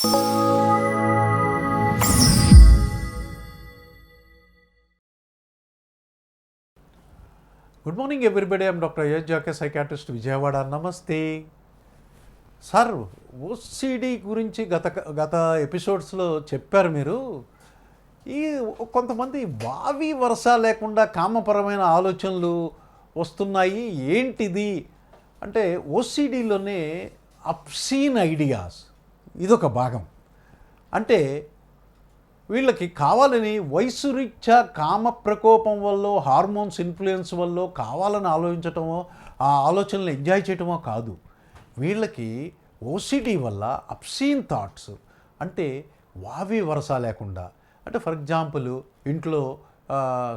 Good morning everybody. I'm doctor Ayodhya జాకే, psychiatrist, Vijayawada. నమస్తే sir. OCD గురించి గత ఎపిసోడ్స్లో చెప్పారు మీరు. ఈ కొంతమంది వావి వరస లేకుండా కామపరమైన ఆలోచనలు వస్తున్నాయి, ఏంటిది అంటే ఓసిడిలోనే అబ్సీన్ ఐడియాస్ ఇదొక భాగం. అంటే వీళ్ళకి కావాలని వయసు రీత్యా కామ ప్రకోపం వల్ల, హార్మోన్స్ ఇన్ఫ్లుయెన్స్ వల్ల కావాలని ఆలోచించటమో, ఆ ఆలోచనలు ఎంజాయ్ చేయటమో కాదు. వీళ్ళకి ఓసిడి వల్ల అబ్సీన్ థాట్స్, అంటే వావి వరస లేకుండా. అంటే ఫర్ ఎగ్జాంపుల్ ఇంట్లో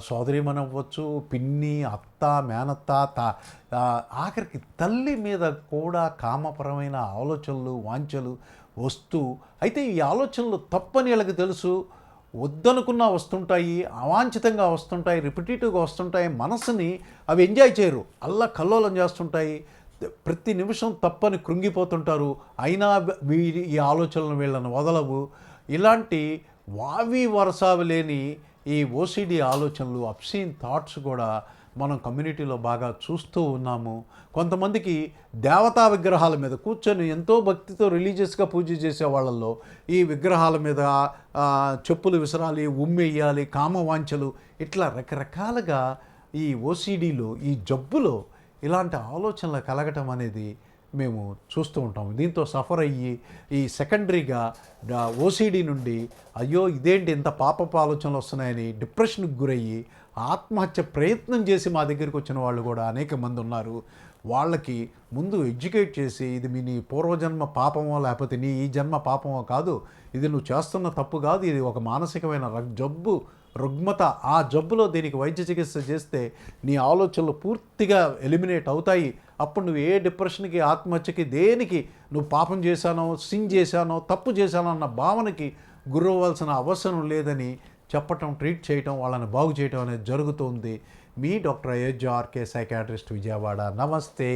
సోదరిమని అవ్వచ్చు, పిన్ని, అత్త, మేనత్త, ఆఖరికి తల్లి మీద కూడా కామపరమైన ఆలోచనలు, వాంఛలు వస్తూ, అయితే ఈ ఆలోచనలు తప్పని వీళ్ళకి తెలుసు. వద్దనుకున్నా వస్తుంటాయి, అవాంఛితంగా వస్తుంటాయి, రిపిటేటివ్గా వస్తుంటాయి. మనసుని అవి ఎంజాయ్ చేయరు, కల్లోలం చేస్తుంటాయి. ప్రతి నిమిషం తప్పని కృంగిపోతుంటారు. అయినా ఈ ఆలోచనలు వీళ్ళని వదలవు. ఇలాంటి వావి వరసావి లేని ఈ ఓసిడి ఆలోచనలు, అబ్సీన్ థాట్స్ కూడా మనం కమ్యూనిటీలో బాగా చూస్తూ ఉన్నాము. కొంతమందికి దేవతా విగ్రహాల మీద కూర్చొని ఎంతో భక్తితో రిలీజియస్గా పూజ చేసే వాళ్ళల్లో ఈ విగ్రహాల మీద చెప్పులు విసరాలి, ఉమ్మెయ్యాలి, కామవాంఛలు, ఇట్లా రకరకాలుగా ఈ ఓసిడిలో, ఈ జబ్బులో ఇలాంటి ఆలోచనలు కలగటం అనేది మేము చూస్తూ ఉంటాము. దీంతో సఫర్ అయ్యి ఈ సెకండరీగా ఓసిడి నుండి అయ్యో ఇదేంటి ఇంత పాపపు ఆలోచనలు వస్తున్నాయని డిప్రెషన్కి గురయ్యి ఆత్మహత్య ప్రయత్నం చేసి మా దగ్గరికి వచ్చిన వాళ్ళు కూడా అనేక మంది ఉన్నారు. వాళ్ళకి ముందు ఎడ్యుకేట్ చేసి, ఇది నీ పూర్వజన్మ పాపమో లేకపోతే నీ ఈ జన్మ పాపమో కాదు, ఇది నువ్వు చేస్తున్న తప్పు కాదు, ఇది ఒక మానసికమైన జబ్బు, రుగ్మత. ఆ జబ్బులో దీనికి వైద్య చికిత్స చేస్తే నీ ఆలోచనలు పూర్తిగా ఎలిమినేట్ అవుతాయి. అప్పుడు నువ్వు ఏ డిప్రెషన్కి, ఆత్మహత్యకి, దేనికి నువ్వు పాపం చేశానో, సిన్ చేశానో, తప్పు చేశానో అన్న భావనకి గురవ్వాల్సిన అవసరం లేదని చెప్పటం, ట్రీట్ చేయటం, వాళ్ళని బాగు చేయటం అనేది జరుగుతుంది. మీ doctor Ayodhya RK, psychiatrist, Vijayawada. నమస్తే.